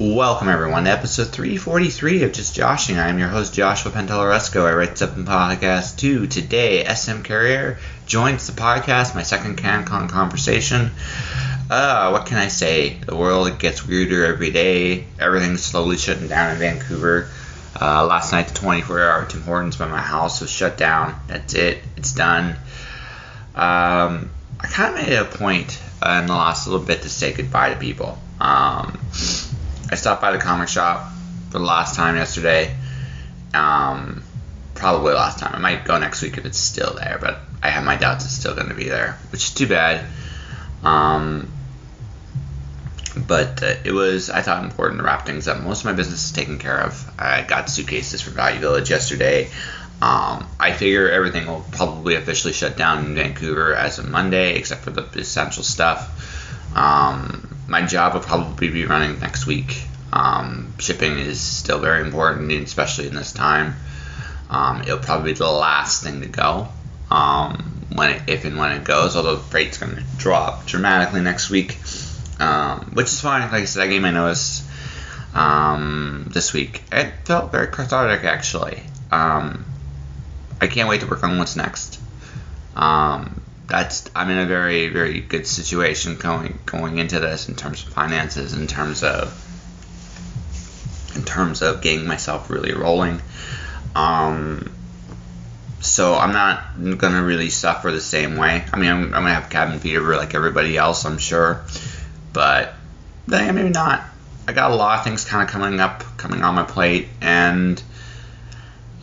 Welcome everyone to episode 343 of Just Joshing. I am your host Joshua Panteloresco. I write stuff in podcast too. Today, SM Carriere joins the podcast, my second CanCon conversation. What can I say? The world gets weirder every day. Everything's slowly shutting down in Vancouver. Last night the 24-hour Tim Hortons by my house was shut down. That's it. It's done. I kind of made it a point in the last little bit to say goodbye to people. I stopped by the comic shop for the last time yesterday. Probably last time. I might go next week if it's still there, but I have my doubts it's still going to be there, which is too bad. But it was, I thought, important to wrap things up. Most of my business is taken care of. I got suitcases for Value Village yesterday. I figure everything will probably officially shut down in Vancouver as of Monday, except for the essential stuff. My job will probably be running next week. Shipping is still very important, especially in this time. It'll probably be the last thing to go if and when it goes, although the freight's going to drop dramatically next week, which is fine. Like I said, I gave my notice this week. It felt very cathartic, actually. I can't wait to work on what's next. I'm in a very, very good situation going into this in terms of finances, in terms of getting myself really rolling. So I'm not gonna really suffer the same way. I mean, I'm gonna have cabin fever like everybody else, I'm sure, but then maybe not. I got a lot of things kind of coming on my plate, and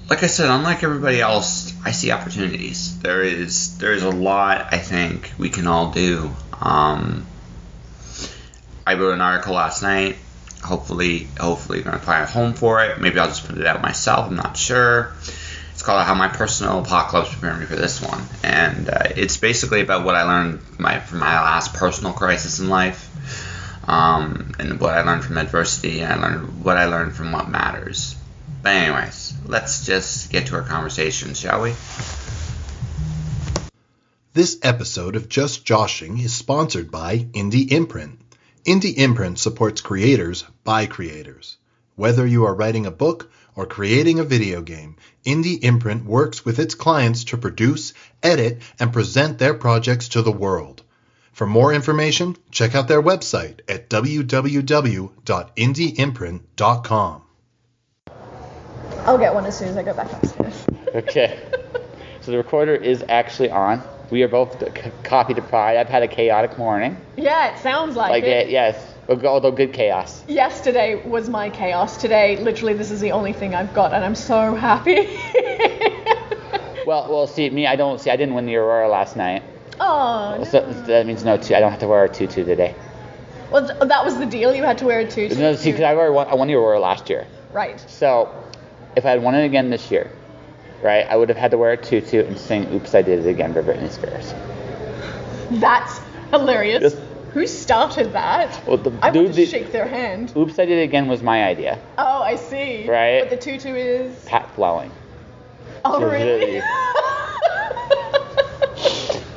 like I said, unlike everybody else, I see opportunities. There's a lot I think we can all do. I wrote an article last night. Hopefully gonna find a home for it. Maybe I'll just put it out myself. I'm not sure. It's called "How My Personal Apocalypse Prepared Me for This One," and it's basically about what I learned from my last personal crisis in life, and what I learned from adversity, and what I learned from what matters. But anyways, let's just get to our conversation, shall we? This episode of Just Joshing is sponsored by Indie Imprint. Indie Imprint supports creators by creators. Whether you are writing a book or creating a video game, Indie Imprint works with its clients to produce, edit, and present their projects to the world. For more information, check out their website at www.indieimprint.com. I'll get one as soon as I go back upstairs. Okay. So the recorder is actually on. We are both coffee deprived. I've had a chaotic morning. Yeah, it sounds like it. Yes. Although good chaos. Yesterday was my chaos. Today, literally, this is the only thing I've got, and I'm so happy. Well, see, I didn't win the Aurora last night. Oh, no. So that means I don't have to wear a tutu today. Well, that was the deal? You had to wear a tutu? No, see, because I won the Aurora last year. Right. So if I had won it again this year, right, I would have had to wear a tutu and sing "Oops, I Did It Again" by Britney Spears. That's hilarious. Yes. Who started that? Well, I want to shake their hand. "Oops, I Did It Again" was my idea. Oh, I see. Right. But the tutu is? Pat Flowing. Oh, really?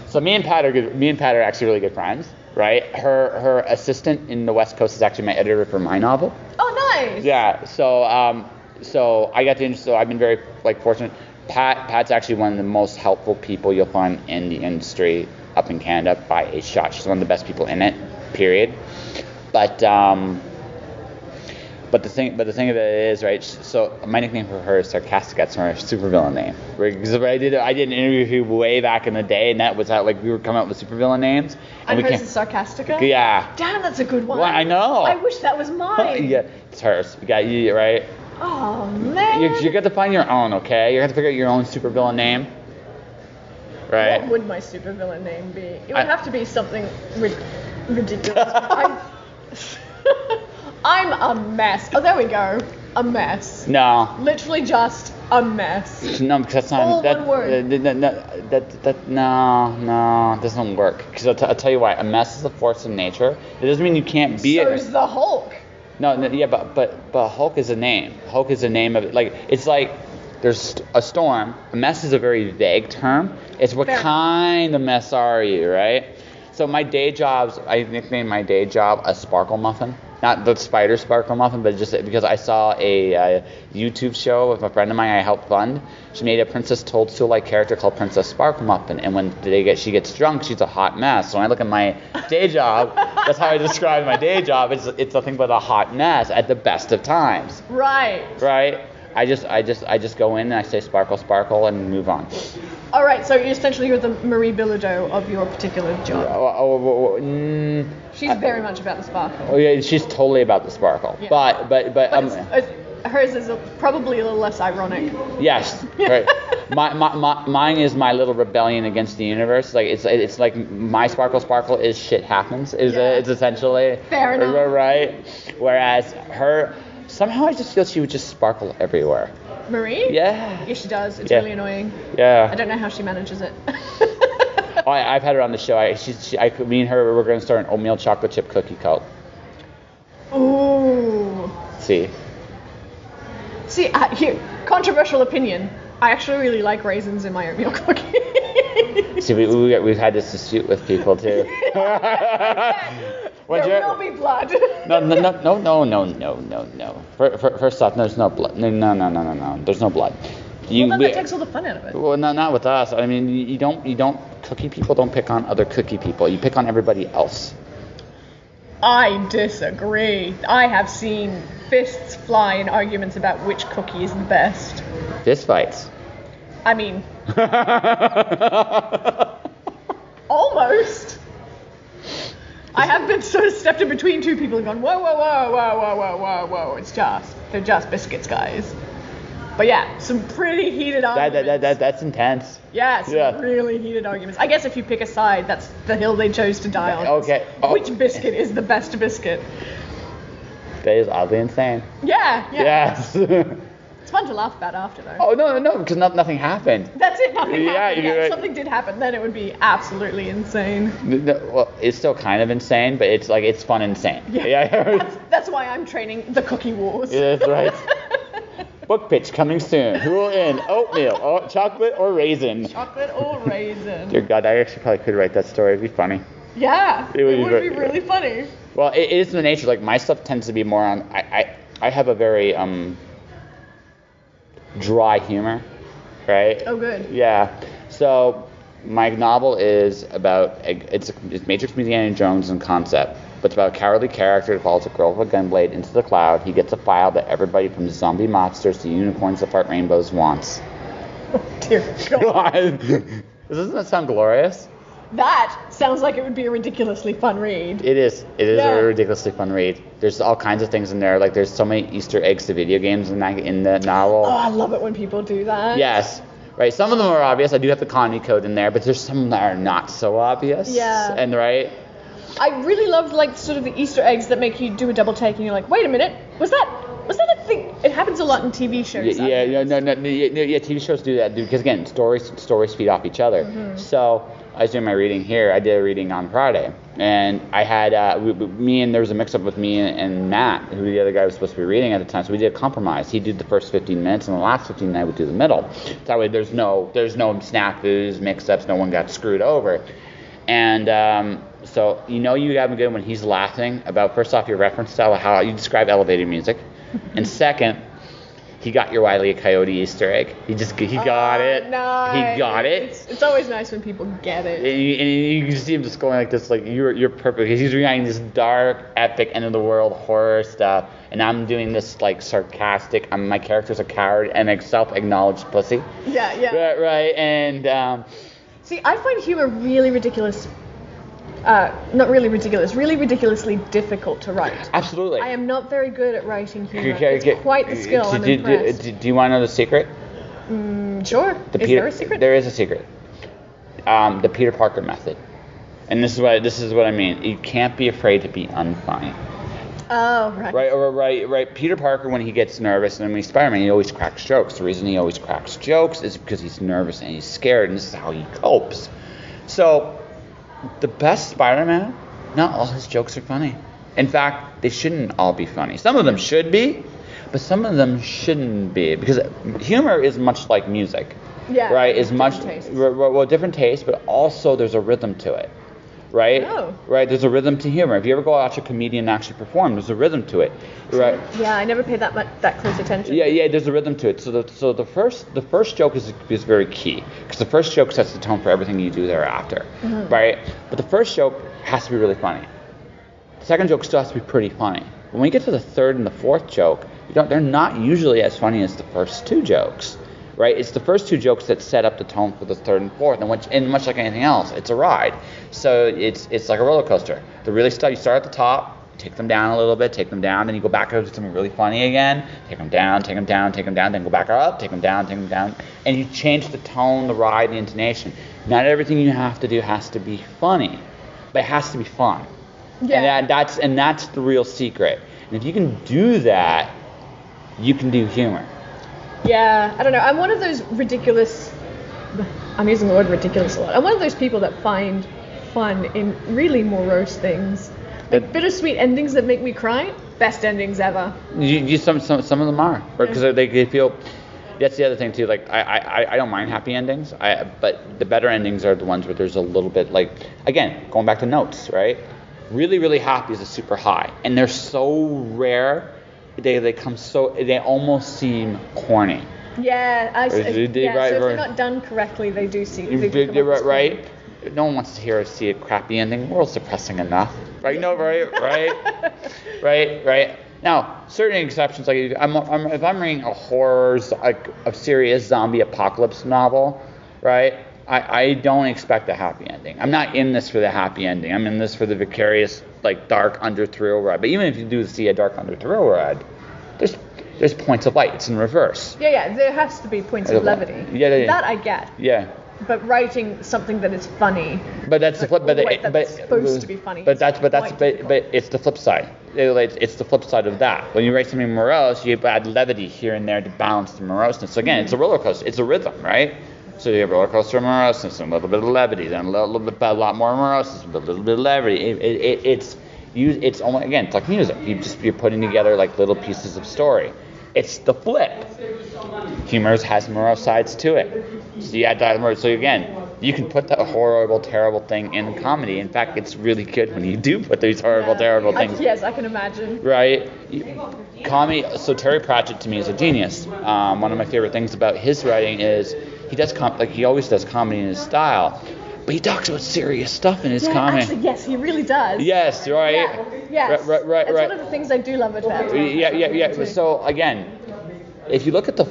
So me and Pat are actually really good friends, right? Her assistant in the West Coast is actually my editor for my novel. Oh, nice. Yeah. So I got to. So I've been very fortunate. Pat's actually one of the most helpful people you'll find in the industry up in Canada by a shot. She's one of the best people in it. Period. But the thing of it is, right? So my nickname for her is Sarcastic. That's her supervillain name. Because I did an interview way back in the day, and that was how we were coming up with supervillain names. And hers is Sarcastica? Yeah. Damn, that's a good one. Well, I know. I wish that was mine. Yeah, it's hers. You got you right. Oh man. You got to find your own, okay? You have to figure out your own supervillain name. Right. What would my supervillain name be? It would have to be something ridiculous. I'm a mess. Oh, there we go. A mess. No. Literally just a mess. No, because that's not. All one word. No, it doesn't work. Because I'll tell you why. A mess is a force of nature. It doesn't mean you can't be it. So's the Hulk. No, yeah, but Hulk is a name. Hulk is a name of it. It's like there's a storm. A mess is a very vague term. It's what kind of mess are you, right? So my day jobs, I nicknamed my day job a sparkle muffin. not the spider sparkle muffin, but just because I saw a YouTube show with a friend of mine I helped fund. She made a Princess Toadstool-like character called Princess Sparkle Muffin, and when she gets drunk, she's a hot mess. So when I look at my day job, that's how I describe my day job. It's nothing but a hot mess at the best of times. Right. Right. I just go in and I say sparkle, sparkle, and move on. All right, so essentially you're the Marie Bilodeau of your particular job. She's very much about the sparkle. Oh yeah, she's totally about the sparkle. Yeah. But hers is probably a little less ironic. Yes, right. Mine is my little rebellion against the universe. Like it's like my sparkle is shit happens. It's essentially fair enough. Right. Whereas her, somehow I just feel she would just sparkle everywhere. Marie? Yeah. Yeah, she does. It's really annoying. Yeah. I don't know how she manages it. I've had her on the show. Me and her, we're going to start an oatmeal chocolate chip cookie cult. Ooh. See, here, controversial opinion. I actually really like raisins in my oatmeal cookie. See, we've had this dispute with people too. There will be blood. No. First off, there's no blood. No. There's no blood. That takes all the fun out of it. Well, no, not with us. I mean, you don't. Cookie people don't pick on other cookie people. You pick on everybody else. I disagree. I have seen fists fly in arguments about which cookie is the best. Fist fights. I mean, almost. I have been sort of stepped in between two people and gone, whoa. They're just biscuits, guys. But yeah, some pretty heated arguments. That's intense. Yeah, some really heated arguments. I guess if you pick a side, that's the hill they chose to die on. Okay. Which biscuit is the best biscuit? That is oddly insane. Yeah. Yes. It's fun to laugh about after, though. Oh, no, because nothing happened. That's it, nothing happened. Yeah, if something did happen, then it would be absolutely insane. Well, it's still kind of insane, but it's fun insane. Yeah. That's why I'm training the cookie wars. Yeah, that's right. Book pitch coming soon. Who will in? Oatmeal, chocolate, or raisin? Chocolate or raisin. Dear God, I actually probably could write that story. It'd be funny. Yeah, it would be really funny. Well, it is the nature. Like, my stuff tends to be more on. I have a very dry humor, right? Oh, good. Yeah. So my novel is about it's Matrix meets Indiana Jones in concept, but it's about a cowardly character that follows a girl with a gunblade into the cloud. He gets a file that everybody from zombie monsters to unicorns that fart rainbows wants. Oh, dear God. Doesn't that sound glorious? That sounds like it would be a ridiculously fun read. It is a ridiculously fun read. There's all kinds of things in there. Like, there's so many Easter eggs to video games in the novel. Oh, I love it when people do that. Yes. Right. Some of them are obvious. I do have the Connie code in there, but there's some that are not so obvious. Yeah. And right. I really loved, like, sort of the Easter eggs that make you do a double take and you're like, wait a minute, was that a thing? It happens a lot in TV shows. Yeah, TV shows do that because, again, stories feed off each other. Mm-hmm. So I was doing my reading here. I did a reading on Friday, and I had there was a mix-up with me and Matt, who the other guy was supposed to be reading at the time. So we did a compromise. He did the first 15 minutes, and the last 15 I would do the middle. That way, there's no snafus, mix-ups, no one got screwed over, and. So you have a good when he's laughing about, first off, your reference style, how you describe elevator music, and second, he got your Wile E. Coyote Easter egg. He got it. Nice. He got it. It's always nice when people get it. And you can see him just going like this, like you're perfect. Because he's writing this dark, epic, end of the world horror stuff, and I'm doing this like sarcastic. My character's a coward and a self-acknowledged pussy. Yeah. Right. And see, I find humor really ridiculous. Not really ridiculous, really ridiculously difficult to write. Absolutely. I am not very good at writing humor. It's quite the skill. I'm impressed. Do you want to know the secret? Sure. There a secret? There is a secret. The Peter Parker method. And this is what I mean. You can't be afraid to be unfunny. Oh, right. Right. Peter Parker, when he gets nervous, and when he's Spider-Man, he always cracks jokes. The reason he always cracks jokes is because he's nervous and he's scared, and this is how he copes. So, the best Spider-Man, not all his jokes are funny. In fact, they shouldn't all be funny. Some of them should be, but some of them shouldn't be, because humor is much like music. Yeah. Right? Is much different tastes. Different tastes, but also there's a rhythm to it. right? Oh. Right. There's a rhythm to humor. If you ever go watch a comedian actually perform, there's a rhythm to it, right? Yeah, I never paid that close attention. Yeah. There's a rhythm to it. So the first joke is very key, because the first joke sets the tone for everything you do thereafter, right? But the first joke has to be really funny. The second joke still has to be pretty funny. When we get to the third and the fourth joke, they're not usually as funny as the first two jokes, right? It's the first two jokes that set up the tone for the third and fourth, and much like anything else, it's a ride. So it's like a roller coaster. The really stuff, you start at the top, take them down a little bit, take them down, then you go back up to something really funny again, take them down, take them down, take them down, then go back up, take them down, and you change the tone, the ride, the intonation. Not everything you have to do has to be funny, but it has to be fun. Yeah. And that's the real secret. And if you can do that, you can do humor. Yeah, I don't know. I'm one of those ridiculous. I'm using the word ridiculous a lot. I'm one of those people that find fun in really morose things, like bittersweet endings that make me cry. Best endings ever. Some of them are, because they feel. That's the other thing too. Like I don't mind happy endings. But the better endings are the ones where there's a little bit, like, again, going back to notes, right? Really, really happy is a super high, and they're so rare. They almost seem corny. Yeah, Right, so if they're right. not done correctly, they do seem. Right. No one wants to see a crappy ending. The world's depressing enough, right? No, right. Now, certain exceptions, like if I'm reading a horror, like a serious zombie apocalypse novel, right? I don't expect a happy ending. I'm not in this for the happy ending. I'm in this for the vicarious, like, dark under thrill ride. But even if you do see a dark under thrill ride, there's points of light. It's in reverse. Yeah. There has to be points of levity. Yeah. That I get. Yeah. But writing something that is funny. But that's the flip. That's supposed to be funny. But it's the flip side. It's the flip side of that. When you write something morose, you add levity here and there to balance the moroseness. So again, it's a roller coaster. It's a rhythm, right? So you have roller coaster of moroseness, and a little bit of levity, then a lot more moroseness, a little bit of levity. It's almost, again, it's like music. You're putting together like little pieces of story. It's the flip. Humor has morose sides to it. So you add that. So again, you can put that horrible, terrible thing in comedy. In fact, it's really good when you do put these horrible, terrible things. Yes, I can imagine. Right? Comedy. So Terry Pratchett to me is a genius. One of my favorite things about his writing is he always does comedy in his style, but he talks about serious stuff in his comedy. Actually, yes, he really does. Yes, right. Yes. Right. It's one of the things I do love about him. Yeah. So again, if you look at the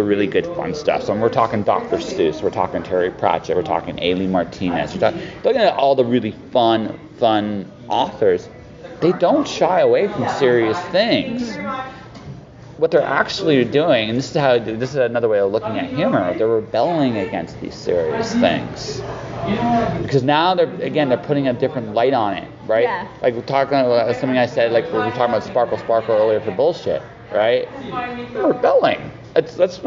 really good fun stuff, so when we're talking Dr. Seuss, we're talking Terry Pratchett, we're talking Aileen Martinez, looking at all the really fun authors, they don't shy away from serious things. What they're actually doing, and this is another way of looking at humor, they're rebelling against these serious things. Because now they're putting a different light on it, right? Yeah. Like we're talking about something I said, like we were talking about Sparkle earlier for bullshit, right? They're rebelling. Let's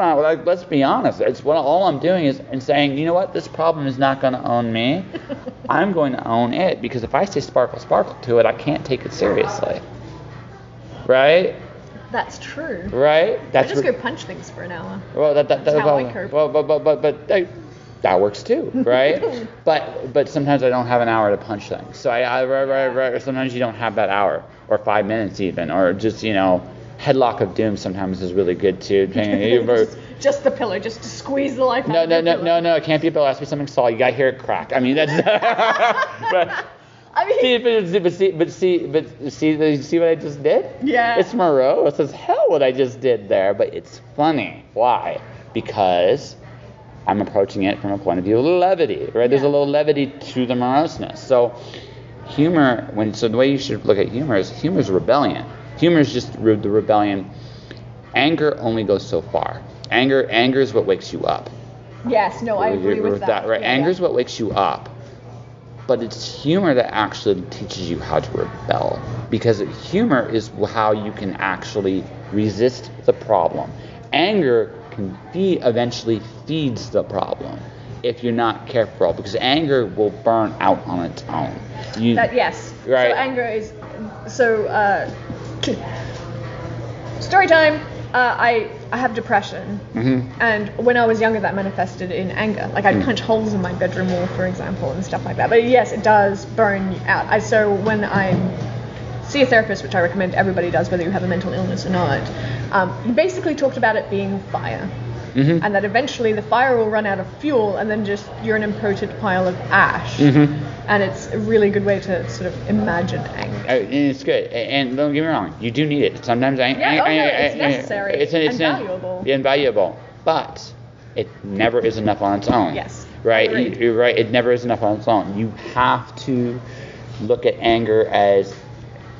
be honest. All I'm doing is saying, you know what, this problem is not going to own me. I'm going to own it, because if I say sparkle to it, I can't take it seriously, right? That's true. Right? I just go punch things for an hour. Well, that's how I cope. But that works too, right? but sometimes I don't have an hour to punch things. So sometimes you don't have that hour, or 5 minutes even, or just, headlock of doom sometimes is really good too. Just the pillow, just to squeeze the life out. No, it can't be a pillow. It has to be something solid. You gotta hear it crack. I mean, that's. But, see what I just did? Yeah. It's morose as hell what I just did there, but it's funny. Why? Because I'm approaching it from a point of view of levity, right? Yeah. There's a little levity to the moroseness. So humor, the way you should look at humor is rebellion. Humor is just the rebellion. Anger only goes so far. Anger is what wakes you up. Yes, no, I agree with that. Right? Yeah, Anger is what wakes you up. But it's humor that actually teaches you how to rebel. Because humor is how you can actually resist the problem. Anger eventually feeds the problem if you're not careful, because anger will burn out on its own. Yes. Right. So anger is story time. I I have depression, Mm-hmm. and when I was younger, that manifested in anger. Like I'd punch holes in my bedroom wall, for example, and stuff like that. But yes, it does burn you out. So when I see a therapist, which I recommend everybody does, whether you have a mental illness or not, he basically talked about it being fire. Mm-hmm. And that eventually the fire will run out of fuel, and then just you're an impotent pile of ash. Mm-hmm. And it's a really good way to sort of imagine anger. And it's good. And don't get me wrong, you do need it. Sometimes it's necessary and valuable. Invaluable. But it never is enough on its own. Yes. Right? Agreed. You're right. It never is enough on its own. You have to look at anger as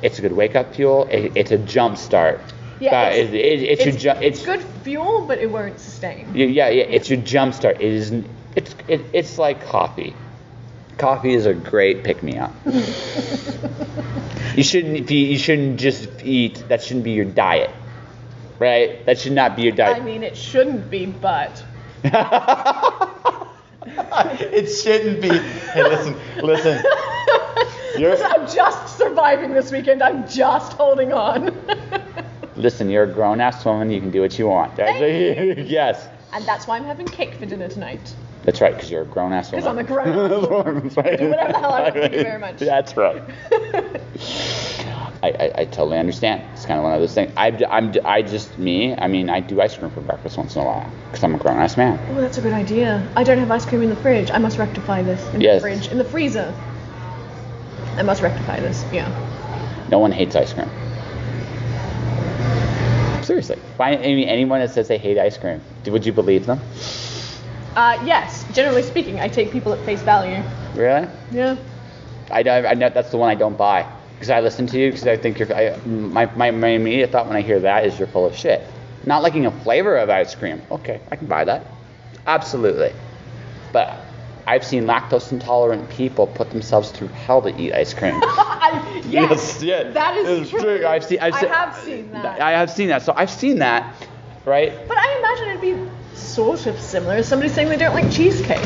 it's a good wake-up fuel. It's a jump start. Yeah, it's good fuel, but it won't sustain. Yeah. It's your jump start. It's like coffee. Coffee is a great pick-me-up. You shouldn't just eat. That shouldn't be your diet, right? That should not be your diet. I mean, it shouldn't be, but. It shouldn't be. Hey, listen. I'm just surviving this weekend. I'm just holding on. Listen, you're a grown-ass woman. You can do what you want. Yes. And that's why I'm having cake for dinner tonight. That's right, because you're a grown-ass woman. Because I'm a grown-ass woman. Do whatever the hell I want. Thank you very much. That's right. I totally understand. It's kind of one of those things. I do ice cream for breakfast once in a while because I'm a grown-ass man. Oh, that's a good idea. I don't have ice cream in the fridge. I must rectify this. The fridge. In the freezer. I must rectify this. Yeah. No one hates ice cream. Seriously. Anyone that says they hate ice cream, would you believe them? Yes. Generally speaking, I take people at face value. Really? Yeah. I know that's the one I don't buy. Because I listen to you, because I think my immediate thought when I hear that is you're full of shit. Not liking a flavor of ice cream. Okay, I can buy that. Absolutely. But I've seen lactose intolerant people put themselves through hell to eat ice cream. Yes, yeah, that is true. I have seen that. I have seen that. So I've seen that, right? But I imagine it'd be sort of similar as somebody saying they don't like cheesecake.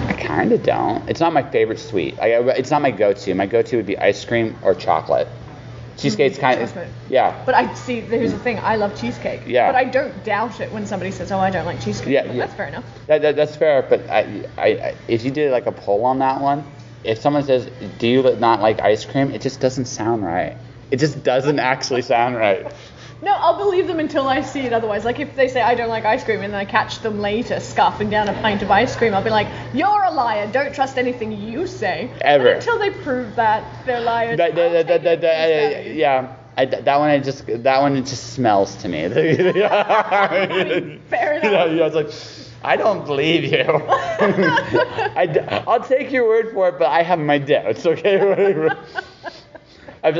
I kind of don't. It's not my favorite sweet. It's not my go-to. My go-to would be ice cream or chocolate. Cheesecake's kind of, yeah. But here's the thing, I love cheesecake. Yeah. But I don't doubt it when somebody says, oh, I don't like cheesecake. Yeah. That's fair enough. That's fair, but I if you did like a poll on that one, if someone says, do you not like ice cream, it just doesn't sound right. It just doesn't actually sound right. No, I'll believe them until I see it otherwise. Like if they say I don't like ice cream and then I catch them later scarfing down a pint of ice cream, I'll be like, you're a liar. Don't trust anything you say. Ever. And until they prove that they're liars. Yeah. That one just smells to me. Fair enough. Yeah, it's like, I don't believe you. I'll take your word for it, but I have my doubts. Okay. I've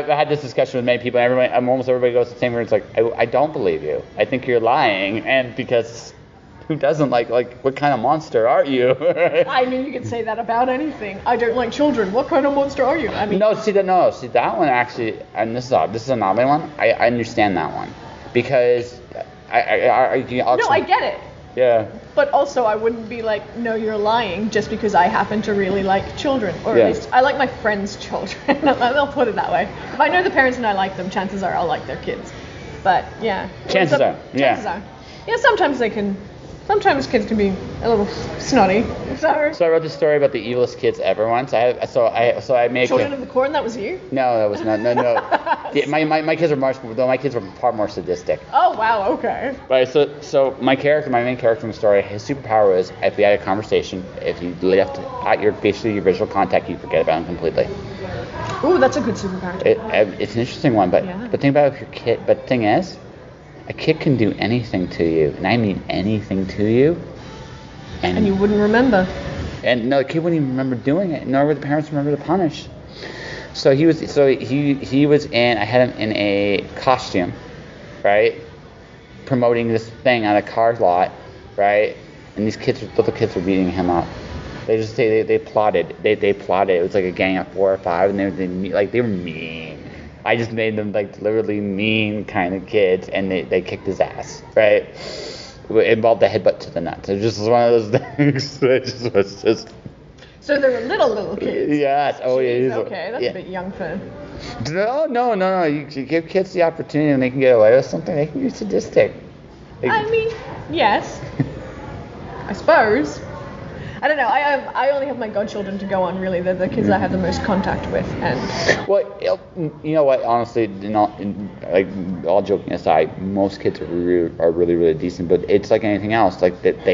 had this discussion with many people, and almost everybody goes the same way. It's like, I don't believe you. I think you're lying, and because who doesn't like what kind of monster are you? I mean, you could say that about anything. I don't like children. What kind of monster are you? I mean, see that one actually, and this is an odd one. I understand that one because I get it. Yeah. But also, I wouldn't be like, no, you're lying, just because I happen to really like children. Or at least, I like my friends' children. I'll put it that way. If I know the parents and I like them, chances are I'll like their kids. But, yeah. Chances are. Yeah, sometimes kids can be a little snotty. So I wrote this story about the evilest kids ever once. I made Children of the Corn, that was you? No, that was not. No. My kids were far more sadistic. Oh wow, okay. Right. So my main character in the story, his superpower is if we had a conversation, if you left at your visual contact, you forget about him completely. Ooh, that's a good superpower. It's an interesting one, but think about if your kid. But the thing is, a kid can do anything to you, and I mean anything to you, and you wouldn't remember. And no, the kid wouldn't even remember doing it, nor would the parents remember to punish. So he was in. I had him in a costume, right, promoting this thing on a car lot, right, and these little kids were beating him up. They plotted. They plotted. It was like a gang of 4 or 5, and they were mean. I just made them like literally mean kind of kids, and they kicked his ass, right? It involved a headbutt to the nuts. It was just one of those things. It was just. So they were little kids. Yes. Oh, Jeez, yeah. okay, that's a bit young for. No. You give kids the opportunity and they can get away with something. They can be sadistic. I mean, yes. I suppose. I don't know. I only have my godchildren to go on. Really, they're the kids I have the most contact with. And well, you know what? Honestly, like all joking aside, most kids are really decent. But it's like anything else. Like that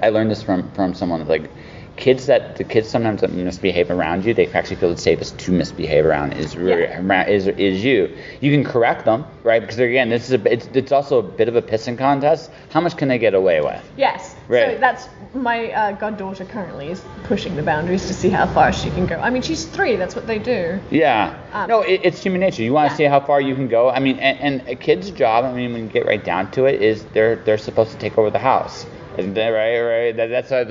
I learned this from someone. Like the kids sometimes that misbehave around you, they actually feel the safest to misbehave around is you. You can correct them, right? Because again, it's also a bit of a pissing contest. How much can they get away with? Yes. Right. So that's my goddaughter currently is pushing the boundaries to see how far she can go. I mean, she's 3. That's what they do. Yeah. No, it's human nature. You want to see how far you can go. I mean, and a kid's job. I mean, when you get right down to it, is they're supposed to take over the house. Isn't that right? That's how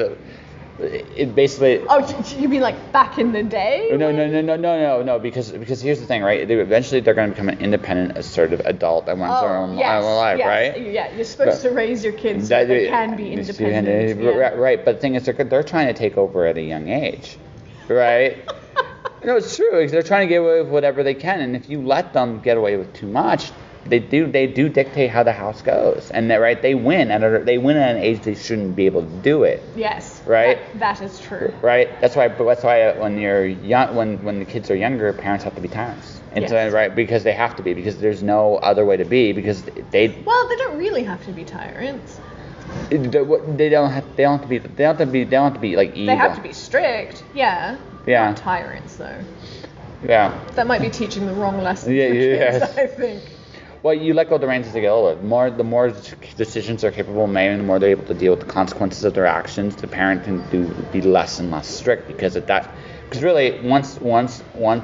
it basically. Oh, you mean like back in the day? No. Because here's the thing, right? Eventually, they're going to become an independent, assertive adult that wants their own life, right? Yeah, you're supposed to raise your kids so they can be independent. Right, but the thing is, they're trying to take over at a young age, right? No, it's true. They're trying to get away with whatever they can, and if you let them get away with too much, they do dictate how the house goes, and they win at an age they shouldn't be able to do it. Yes. Right. That is true. Right. That's why when you're young, when the kids are younger, parents have to be tyrants. And so, right, because they have to be, because there's no other way to be, because they. Well, they don't really have to be tyrants. They don't have to be like evil. They have to be strict. Yeah. Yeah. Not tyrants though. Yeah. That might be teaching the wrong lesson. Yeah. Kids, I think. Well, you let go of the reins as they get older. The more decisions they're capable of making, the more they're able to deal with the consequences of their actions. The parent can be less and less strict because really, once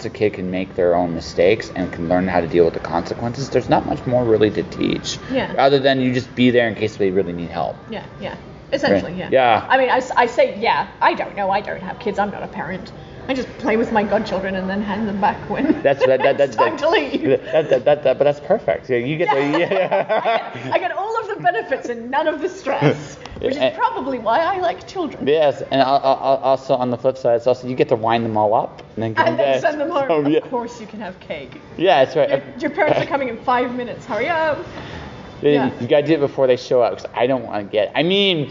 a kid can make their own mistakes and can learn how to deal with the consequences, there's not much more really to teach. Yeah. Other than you just be there in case they really need help. Yeah. Essentially, right. Yeah. I mean, I say, I don't know. I don't have kids. I'm not a parent. I just play with my godchildren and then hand them back when it's time to leave. But that's perfect. You get I get all of the benefits and none of the stress, which is probably why I like children. Yes, and also on the flip side, it's also you get to wind them all up and then send them home. Oh, yeah. Of course, you can have cake. Yeah, that's right. Your parents are coming in 5 minutes. Hurry up. Yeah. You gotta do it before they show up, because I don't want to get. I mean.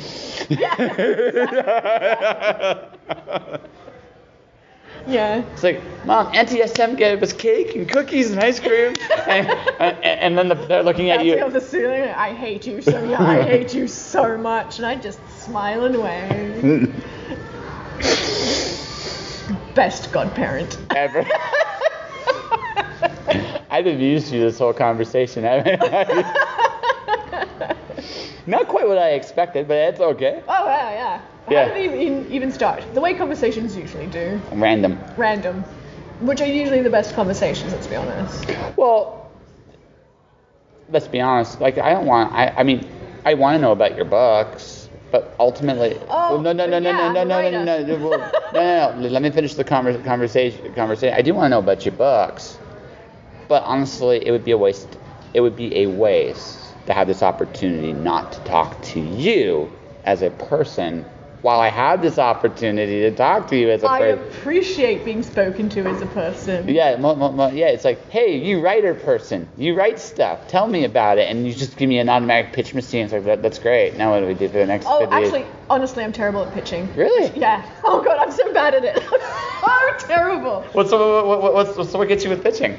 Yeah. It's like, Mom, Auntie SM gave us cake and cookies and ice cream, and then they're looking at you. The ceiling. I hate you so. I hate you so much, and I just smile and wave. Best godparent ever. I've amused you this whole conversation. Not quite what I expected, but it's okay. Oh, yeah. How do they even start? The way conversations usually do. Random. Which are usually the best conversations, let's be honest. Well, let's be honest. Like, I want to know about your books, but ultimately... Oh, no. Let me finish the conversation. I do want to know about your books, but honestly, it would be a waste. It would be a waste to have this opportunity not to talk to you as a person while I have this opportunity to talk to you as a person. I appreciate being spoken to as a person. Yeah, it's like, hey, you writer person, you write stuff, tell me about it, and you just give me an automatic pitch machine. It's like, that's great. Now what do we do for the next video? Actually, honestly, I'm terrible at pitching. Really? Yeah. Oh God, I'm so bad at it. I'm so terrible. What gets you with pitching?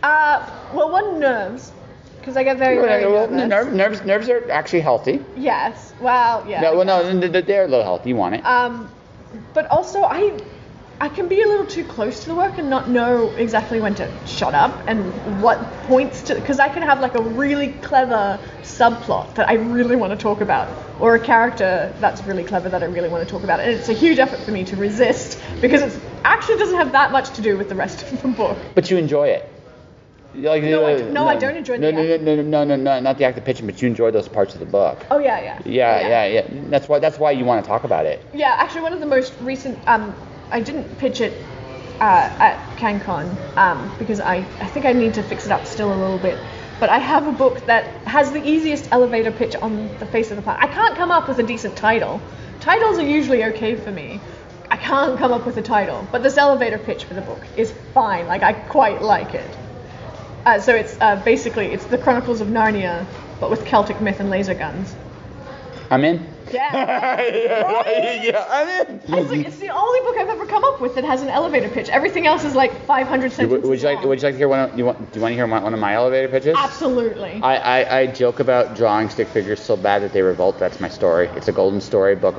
Well, one, nerves. Because I get very nervous. Nerves are actually healthy. Yes. Well, yeah. No, they're a little healthy. You want it. But also I can be a little too close to the work and not know exactly when to shut up and what points to. Because I can have like a really clever subplot that I really want to talk about, or a character that's really clever that I really want to talk about, and it's a huge effort for me to resist because it actually doesn't have that much to do with the rest of the book. But you enjoy it. Like, I don't enjoy the act. No, not the act of pitching, but you enjoy those parts of the book. Oh, yeah. Yeah. That's why you want to talk about it. Yeah, actually, one of the most recent, I didn't pitch it at CanCon because I think I need to fix it up still a little bit. but I have a book that has the easiest elevator pitch on the face of the planet. I can't come up with a decent title. Titles are usually okay for me. I can't come up with a title, but this elevator pitch for the book is fine. Like, I quite like it. So it's basically, it's the Chronicles of Narnia, but with Celtic myth and laser guns. I'm in. Yeah. Right? Yeah, I'm in. It's the only book I've ever come up with that has an elevator pitch. Everything else is like 500 sentences Would you like to hear do you want to hear one of my elevator pitches? Absolutely. I joke about drawing stick figures so bad that they revolt. That's my story. It's a golden story book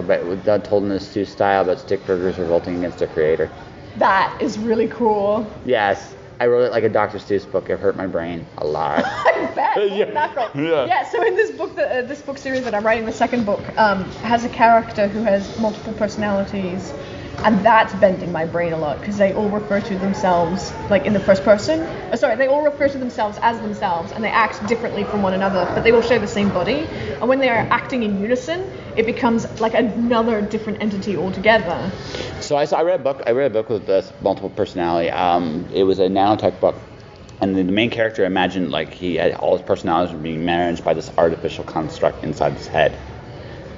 told in this Stu style about stick figures revolting against their creator. That is really cool. Yes. I wrote it like a Dr. Seuss book. It hurt my brain a lot. I bet. Yeah. Yeah. So in this book, this book series that I'm writing, the second book, has a character who has multiple personalities, and that's bending my brain a lot because they all refer to themselves like in the first person. They all refer to themselves as themselves, and they act differently from one another, but they all share the same body. And when they are acting in unison, it becomes like another different entity altogether. So I read a book with this multiple personality. It was a nanotech book, and the main character imagined like he had all his personalities were being managed by this artificial construct inside his head.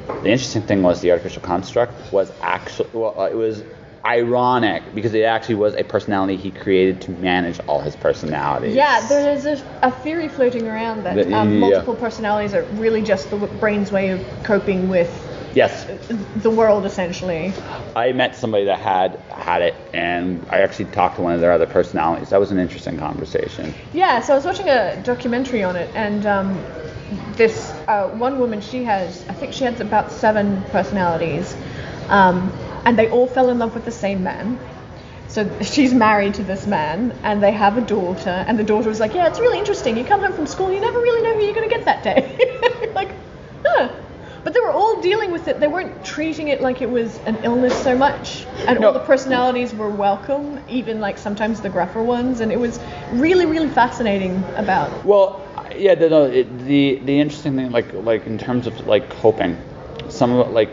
The interesting thing was the artificial construct was actually, it was ironic because it actually was a personality he created to manage all his personalities. Yeah, there is a theory floating around that multiple personalities are really just the brain's way of coping with the world, essentially. I met somebody that had it, and I actually talked to one of their other personalities. That was an interesting conversation. Yeah, so I was watching a documentary on it, and this one woman, I think she has about 7 personalities, and they all fell in love with the same man. So she's married to this man, and they have a daughter, and the daughter was like, yeah, it's really interesting. You come home from school, you never really know who you're going to get that day. Like, huh. But they were all dealing with it. They weren't treating it like it was an illness so much. And all the personalities were welcome, even like sometimes the gruffer ones. And it was really, really fascinating about. Well, yeah, the interesting thing, like in terms of like coping, some of it, like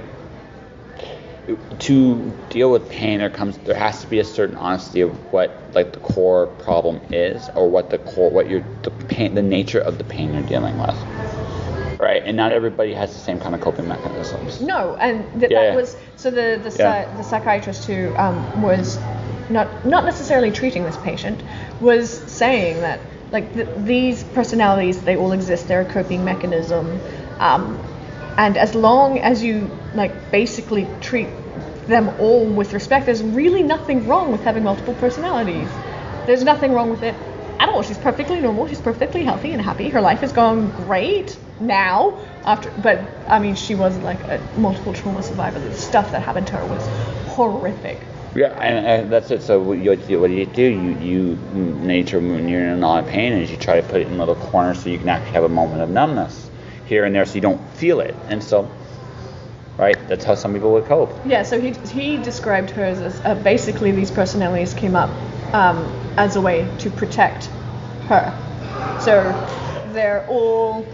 to deal with pain, there has to be a certain honesty of what like the core problem is, or the nature of the pain you're dealing with. Right, and not everybody has the same kind of coping mechanisms. No, and that was so the psychiatrist who was not necessarily treating this patient was saying that like these personalities, they all exist. They're a coping mechanism, and as long as you like basically treat them all with respect, there's really nothing wrong with having multiple personalities. There's nothing wrong with it at all. She's perfectly normal. She's perfectly healthy and happy. Her life is going great now. But I mean, she was like a multiple trauma survivor. The stuff that happened to her was horrific. Yeah, and that's it. So what do? You nature when you're in a lot of pain is you try to put it in little corners so you can actually have a moment of numbness here and there, so you don't feel it. And so, right, that's how some people would cope. Yeah. So he described hers as basically these personalities came up as a way to protect her. So they're all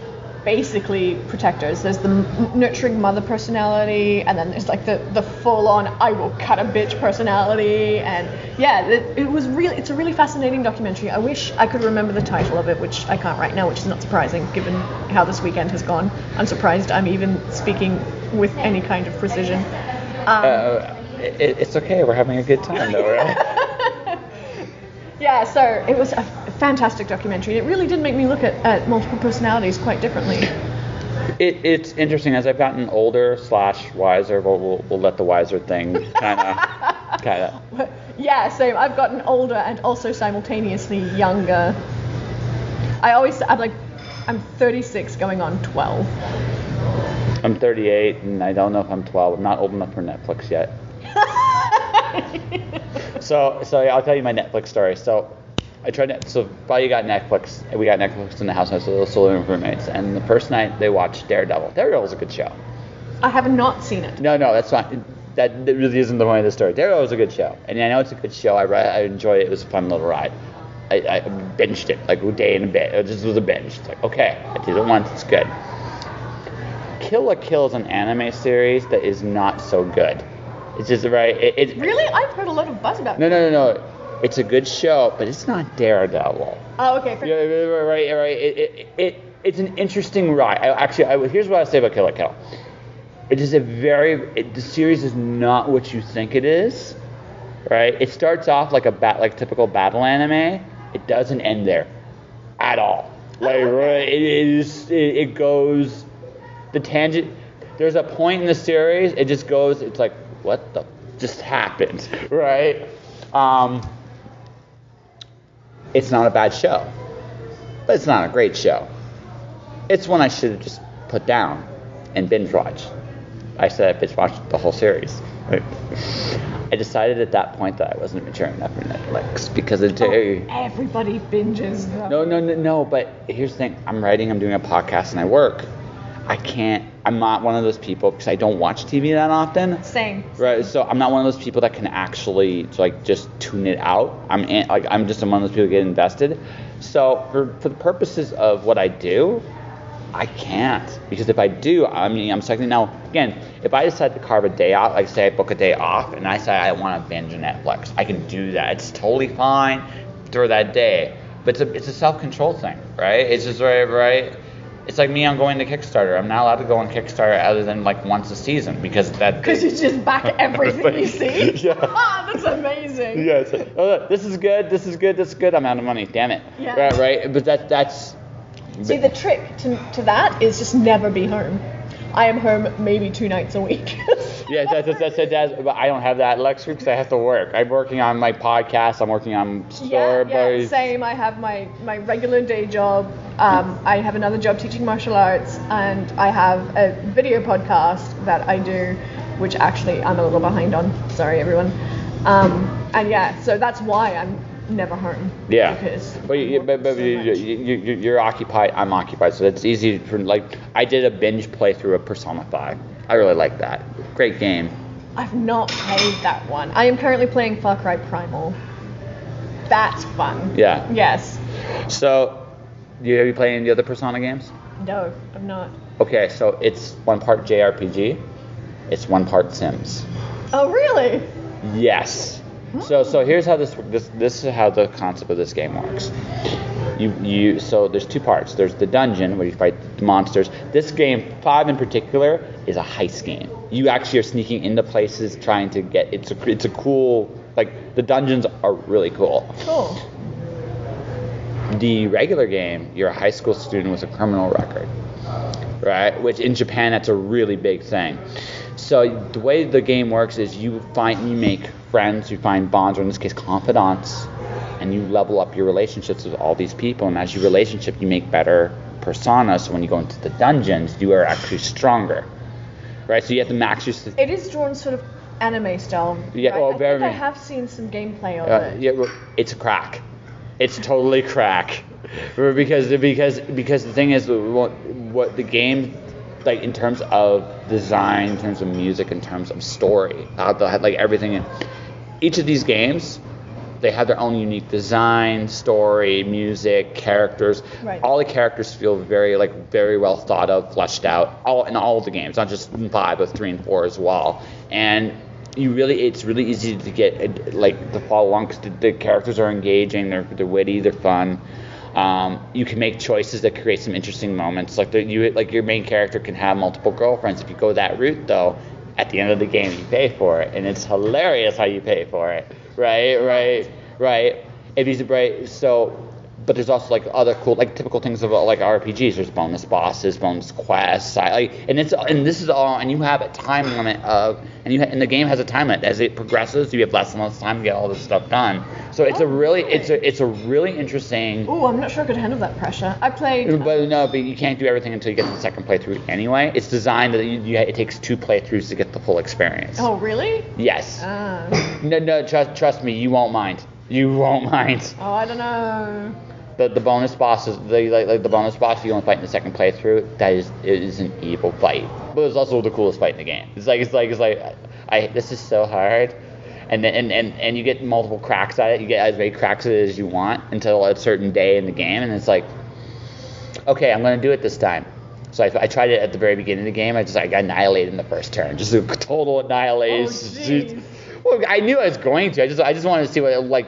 basically protectors. There's the nurturing mother personality, and then there's like the full-on I will cut a bitch personality. And yeah, it's a really fascinating documentary. I wish I could remember the title of it, which I can't right now, which is not surprising given how this weekend has gone. I'm surprised I'm even speaking with any kind of precision. It's okay, we're having a good time though, right? Yeah, so it was a fantastic documentary. It really did make me look at multiple personalities quite differently. It's interesting. As I've gotten older / wiser, we'll let the wiser thing kind of. Yeah, same. I've gotten older and also simultaneously younger. I'm 36 going on 12. I'm 38 and I don't know if I'm 12. I'm not old enough for Netflix yet. So I'll tell you my Netflix story. So I tried so Buddy got Netflix. We got Netflix in the house. I was little solo roommates, and the first night they watched Daredevil. Daredevil's a good show. I have not seen it. No, that's fine. That really isn't the point of the story. Daredevil's a good show, and I know it's a good show. I enjoyed it. It was a fun little ride. I binged it like a day and a bit. It just was a binge. It's like, okay, I did it once. It's good. Kill la Kill is an anime series that is not so good. It's just right. It really? I've heard a lot of buzz about it. No. It's a good show, but it's not Daredevil. Oh, okay. Fair. Yeah, right. It's an interesting ride. Here's what I say about Kill la Kill. It is the series is not what you think it is, right? It starts off like typical battle anime. It doesn't end there at all. Like, right, it goes the tangent. There's a point in the series. It just goes. It's like, what the just happened, right? It's not a bad show, but it's not a great show. It's one I should have just put down and binge watch. I said I binge watched the whole series. Right? I decided at that point that I wasn't mature enough for Netflix because everybody binges though. No. But here's the thing: I'm doing a podcast, and I work. I'm not one of those people because I don't watch TV that often. Same. Right. So I'm not one of those people that can actually just tune it out. I'm just one of those people that get invested. So for the purposes of what I do, I can't, because if I do, I'm stuck. Now, again, if I decide to carve a day out, like say I book a day off, and I say I want to binge Netflix, I can do that. It's totally fine for that day. But it's a self-control thing, right? It's just right. It's like me, I'm going to Kickstarter. I'm not allowed to go on Kickstarter other than once a season because you just back everything you see. Yeah. That's amazing. Yeah. It's like, oh, look, this is good. I'm out of money. Damn it. Yeah. Right. But that's. See, the trick to that is just never be home. I am home maybe 2 nights a week. Yeah, that's but I don't have that luxury because I have to work. I'm working on my podcast. I'm working on store. Yeah, same. I have my regular day job. I have another job teaching martial arts, and I have a video podcast that I do, which actually I'm a little behind on. Sorry, everyone. And yeah, so that's why I'm never home. Yeah. But you're occupied. I'm occupied, so it's easy for I did a binge playthrough of Persona 5. I really like that. Great game. I've not played that one. I am currently playing Far Cry Primal. That's fun. Yeah. Yes. So, have you played any of the other Persona games? No, I'm not. Okay, so it's one part JRPG. It's one part Sims. Oh, really? Yes. So here's how this is how the concept of this game works. So there's 2 parts. There's the dungeon where you fight the monsters. This game 5 in particular is a heist game. You actually are sneaking into places trying to get. It's a cool, the dungeons are really cool. Cool. The regular game, you're a high school student with a criminal record, right? Which in Japan that's a really big thing. So the way the game works is you make friends, you find bonds, or in this case confidants, and you level up your relationships with all these people. And as you you make better personas. So when you go into the dungeons, you are actually stronger, right? So you have to max your. It is drawn sort of anime style. Yeah, right? well, very. I have seen some gameplay of it. Yeah, it's a crack. It's totally crack, because the thing is, what the game. In terms of design, in terms of music, in terms of story, everything in each of these games, they have their own unique design, story, music, characters. Right. All the characters feel very well thought of, fleshed out, in all of the games, not just in 5, but 3 and 4 as well. And it's really easy to get to follow along because the characters are engaging, they're witty, they're fun. You can make choices that create some interesting moments. Your main character can have multiple girlfriends. If you go that route, though, at the end of the game, you pay for it, and it's hilarious how you pay for it. Right. If he's right, so. But there's also other cool typical things about RPGs. There's bonus bosses, bonus quests, and this is all, and you have a time limit and the game has a time limit. As it progresses, you have less and less time to get all this stuff done. So it's a really interesting. Ooh, I'm not sure I could handle that pressure. I played. But you can't do everything until you get to the second playthrough anyway. It's designed that it takes 2 playthroughs to get the full experience. Oh, really? Yes. No, trust me, you won't mind. You won't mind. Oh, I don't know. The bonus bosses, the bonus boss you only fight in the second playthrough. It is an evil fight, but it's also the coolest fight in the game. It's like this is so hard, and you get multiple cracks at it. You get as many cracks at it as you want until a certain day in the game, and it's like, okay, I'm gonna do it this time. So I tried it at the very beginning of the game. I got annihilated in the first turn, just a total annihilation. Oh, well, I knew I was going to. I just wanted to see what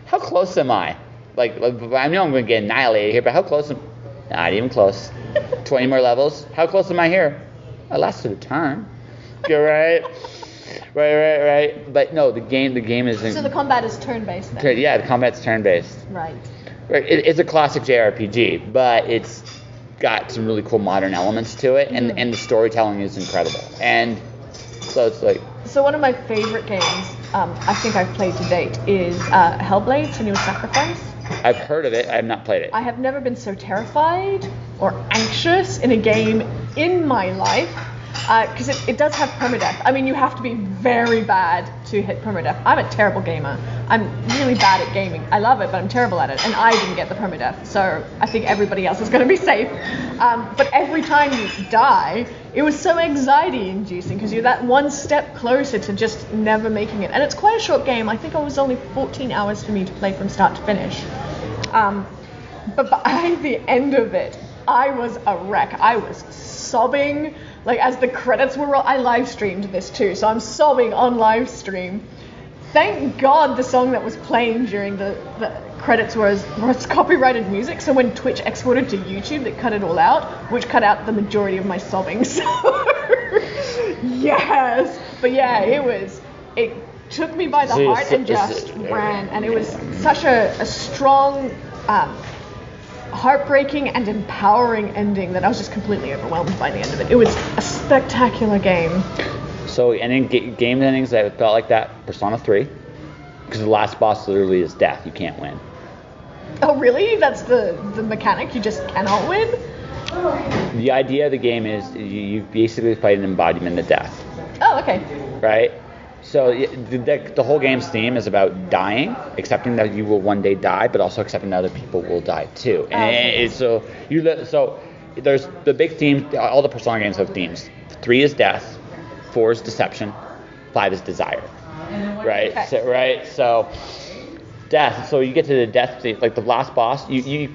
how close am I? Like I know I'm going to get annihilated here, but how close am I? Not even close. 20 more levels. How close am I here? I lasted a turn. You're right. Right. But no, the game isn't. So the combat is turn-based then? Yeah, the combat's turn-based. Right. It's a classic JRPG, but it's got some really cool modern elements to it, and the storytelling is incredible. And so it's like... So one of my favorite games I think I've played to date is Hellblade: Senua's Sacrifice. I've heard of it. I have not played it. I have never been so terrified or anxious in a game in my life, because it does have permadeath. I mean, you have to be very bad to hit permadeath. I'm a terrible gamer. I'm really bad at gaming. I love it, but I'm terrible at it, and I didn't get the permadeath, so I think everybody else is going to be safe. But every time you die, it was so anxiety-inducing, because you're that one step closer to just never making it. And it's quite a short game. I think it was only 14 hours for me to play from start to finish. But by the end of it, I was a wreck. I was sobbing. Like, as the credits were I live streamed this too, so I'm sobbing on live stream. Thank God the song that was playing during the credits was copyrighted music, so when Twitch exported to YouTube, they cut it all out, which cut out the majority of my sobbing. So, yes. But yeah, it took me by the heart and just ran, and it was such a strong, heartbreaking and empowering ending that I was just completely overwhelmed by the end of it. It was a spectacular game. So, and in game endings that felt like that, Persona 3, because the last boss literally is death. You can't win. Oh, really? That's the mechanic? You just cannot win? The idea of the game is you basically fight an embodiment of death. Oh, okay. Right? So the whole game's theme is about dying, accepting that you will one day die, but also accepting that other people will die too. And so there's the big theme. All the Persona games have themes. 3 is death, 4 is deception, 5 is desire. Right? Okay. So death. So you get to the death state, like the last boss. You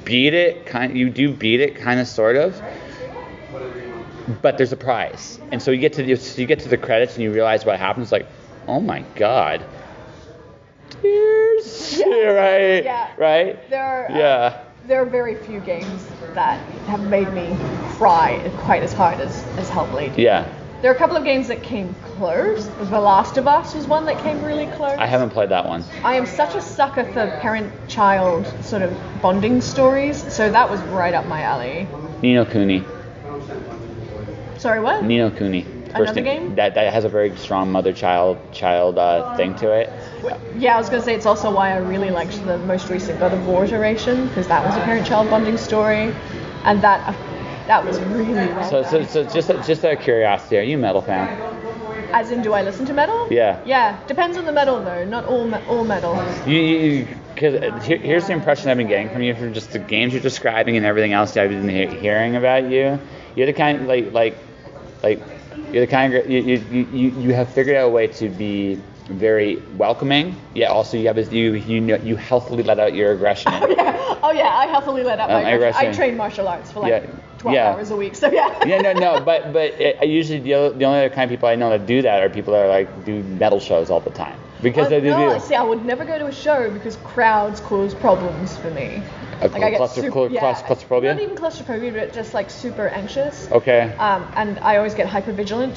beat it. You do beat it, kind of, sort of. But there's a prize, and so you get to the credits and you realize what happens. Like, oh my God, tears. Yeah. Right. Yeah. Right. There are very few games that have made me cry quite as hard as Hellblade. Yeah. There are a couple of games that came close. The Last of Us was one that came really close. I haven't played that one. I am such a sucker for parent-child sort of bonding stories, so that was right up my alley. Ni no Kuni. Sorry, what? Ni no Kuni. Another game? That has a very strong mother-child thing to it. Yeah, I was going to say it's also why I really liked the most recent God of War iteration, because that was a parent-child bonding story, and that was really well done. So just out of curiosity, are you a metal fan? As in, do I listen to metal? Yeah. Yeah, depends on the metal though, not all metal. Because here's the impression I've been getting from you from just the games you're describing and everything else I've been hearing about you. You're the kind you're the kind of you have figured out a way to be very welcoming, yet also you healthily let out your aggression. Oh yeah, I healthily let out my aggression. I train martial arts for 12 hours a week, so yeah. But I usually the only other kind of people I know that do that are people that do metal shows all the time because they do. See, I would never go to a show because crowds cause problems for me. I get claustrophobia? Not even claustrophobia, but just like super anxious. Okay. And I always get hypervigilant,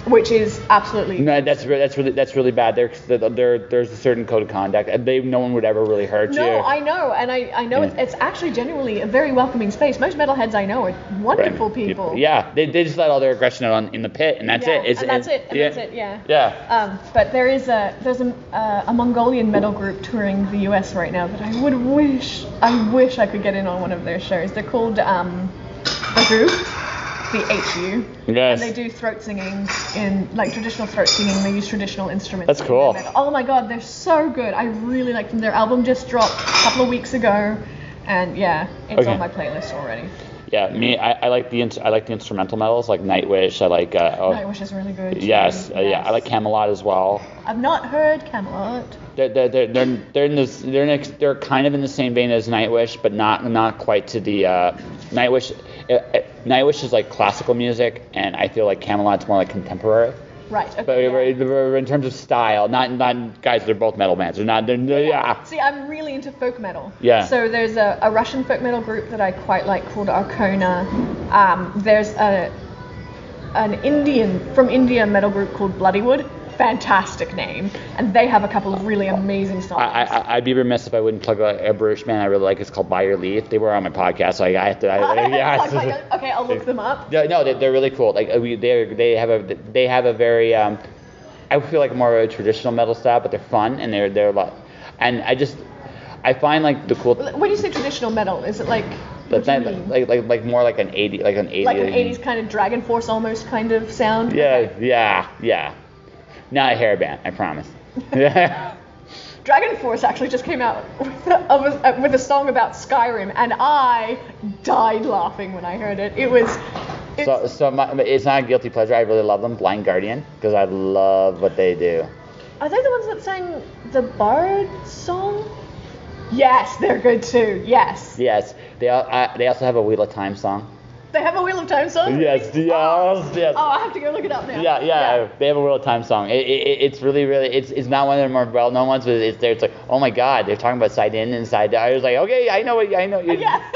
which is absolutely... No, that's really bad. There's a certain code of conduct. No one would ever really hurt you. No, I know, and I know it's actually genuinely a very welcoming space. Most metalheads I know are wonderful people. Yeah, they just let all their aggression out in the pit, and that's it. That's it. Yeah. But there's a Mongolian metal group touring the US right now that I wish I could get in on one of their shows. They're called Bagu. The HU. Yes. And they do throat singing traditional throat singing. They use traditional instruments. That's cool. Oh my God, they're so good. I really like them. Their album just dropped a couple of weeks ago, and it's on my playlist already. Yeah, I like the instrumental metals like Nightwish. I like Nightwish is really good. Yes. Yeah, I like Camelot as well. I've not heard Camelot. They're kind of in the same vein as Nightwish, but not quite to the Nightwish. Nightwish is like classical music, and I feel like Camelot's more like contemporary. Right. Okay, But in terms of style, not guys. They're both metal bands. They're not. Yeah. See, I'm really into folk metal. Yeah. So there's a Russian folk metal group that I quite like called Arcona. There's an Indian metal group called Bloodywood. Fantastic name, and they have a couple of really amazing songs. I'd be remiss if I wouldn't plug a British band I really like. It's called By Your Leave. They were on my podcast, so I have to. Okay, I'll look them up. No, they're really cool. Like they have a very I feel like more of a traditional metal style, but they're fun and they're a lot. And I find like the cool. When you say traditional metal, is it like? Like more like an 80s like an 80s kind of Dragon Force almost kind of sound. Yeah. Not a hair band, I promise. Dragon Force actually just came out with a song about Skyrim, and I died laughing when I heard it. It's not a guilty pleasure. I really love them. Blind Guardian, because I love what they do. Are they the ones that sang the Bard song? Yes, they're good too. Yes. Yes. They also have a Wheel of Time song. They have a Wheel of Time song? Yes. Oh, I have to go look it up now. Yeah. They have a Wheel of Time song. It's really, it's not one of the more well-known ones, but it's there. It's like, oh my God, they're talking about side in and side out. I was like, okay, I know. Yeah.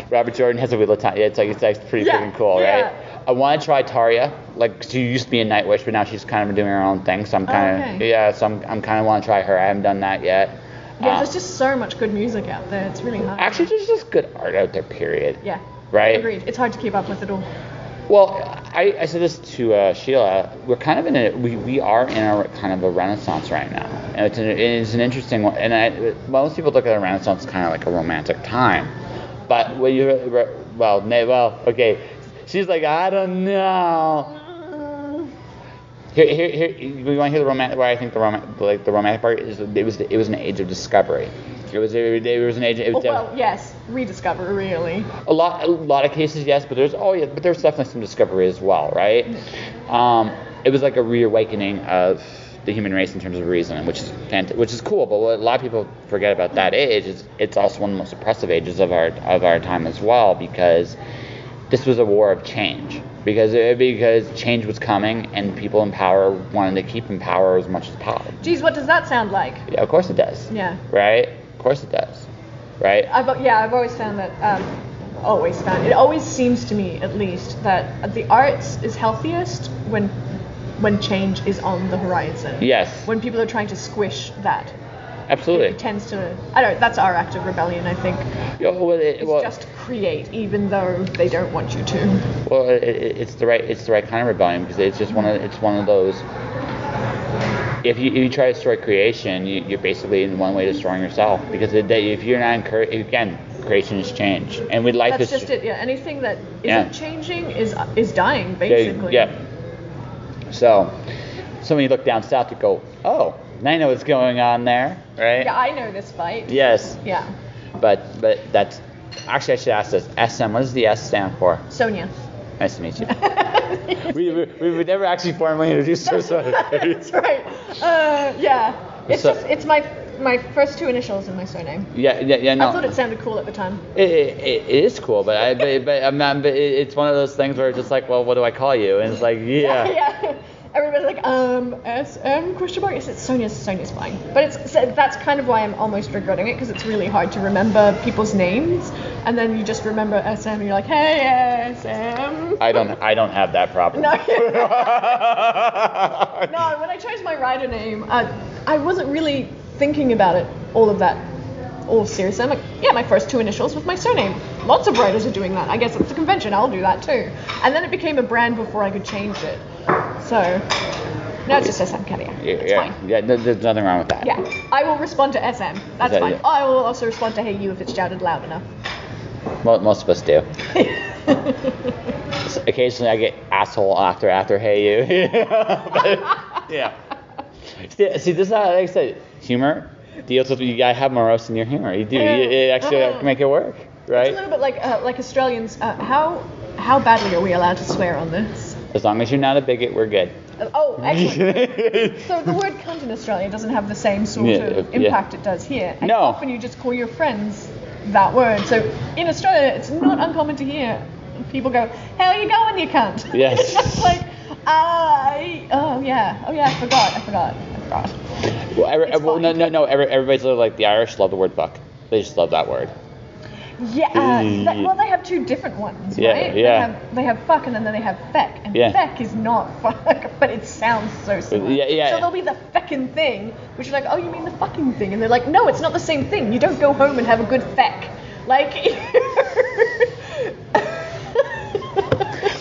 Robert Jordan has a Wheel of Time. It's pretty freaking cool, right? I want to try Tarja. Like, she used to be in Nightwish, but now she's kind of doing her own thing. So I'm kind of, I'm kind of want to try her. I haven't done that yet. Yeah, there's just so much good music out there. It's really hard. Actually, there's just good art out there, period. Yeah. Right? Agreed. It's hard to keep up with it all. Well, I said this to Sheila. We're kind of we are in a kind of a renaissance right now, and it's an interesting one. And most people look at a renaissance kind of like a romantic time, but when you okay, she's like, I don't know. Here, we want to hear the romantic. Where I think the romantic part is, it was an age of discovery. It was an age. Yes, rediscover really. A lot of cases, yes, but there's definitely some discovery as well, right? It was like a reawakening of the human race in terms of reason, which is cool. But what a lot of people forget about that age is it's also one of the most oppressive ages of our time as well, because this was a war of change. Because change was coming, and people in power wanted to keep in power as much as possible. Geez, what does that sound like? Yeah, of course it does. Yeah. Right? Of course it does. Right? I've always found that. It always seems to me, at least, that the arts is healthiest when change is on the horizon. Yes. When people are trying to squish that. Absolutely. It tends to. That's our act of rebellion, I think. Just create, even though they don't want you to. Well, it's the right kind of rebellion, because it's just one of those. If you try to destroy creation, you're basically in one way destroying yourself, because if you're not again, creation is change, and we'd like That's this. That's just it. Yeah. Anything that isn't changing is dying, basically. Yeah. So when you look down south, you go, oh, I know what's going on there, right? Yeah, I know this fight. Yes. Yeah. But that's actually, I should ask this. SM. What does the S stand for? Sonia. Nice to meet you. we would never actually formally introduce ourselves. That's right. Yeah. It's my first two initials in my surname. Yeah. No. I thought it sounded cool at the time. It is cool, but I'm not. But it's one of those things where it's just like, well, what do I call you? And it's like, yeah. Yeah. Everybody's like, SM question mark. It's Sonia's fine. But that's kind of why I'm almost regretting it, because it's really hard to remember people's names, and then you just remember SM, and you're like, hey, SM. I don't have that problem. No. No, when I chose my rider name, I wasn't really thinking about it all seriously. I'm like, yeah, my first two initials with my surname. Lots of writers are doing that. I guess it's a convention. I'll do that too. And then it became a brand before I could change it. So now it's just SM Carriere. It's fine. Yeah, there's nothing wrong with that. Yeah, I will respond to SM. That's fine. Yeah. I will also respond to Hey You if it's shouted loud enough. Most of us do. Occasionally I get asshole after Hey You. But, yeah. See, this is how, like I said, humor deals with, you gotta have morose in your humor. You do. You actually make it work, right? It's a little bit like Australians. How badly are we allowed to swear on this? As long as you're not a bigot, we're good. Oh, excellent. So the word cunt in Australia doesn't have the same sort of impact it does here. And often you just call your friends that word. So in Australia, it's not uncommon to hear people go, how are you going, you cunt? Yes. It's like, Oh yeah, I forgot. Well, It's fine. no. Everybody's like the Irish love the word fuck. They just love that word. Yeah, well, they have two different ones, Yeah, right? yeah. They have fuck and then they have feck. And Yeah. feck is not fuck, but it sounds so similar. Yeah. So there'll be the feckin' thing, which is like, oh, you mean the fucking thing? And they're like, no, it's not the same thing. You don't go home and have a good feck. Like,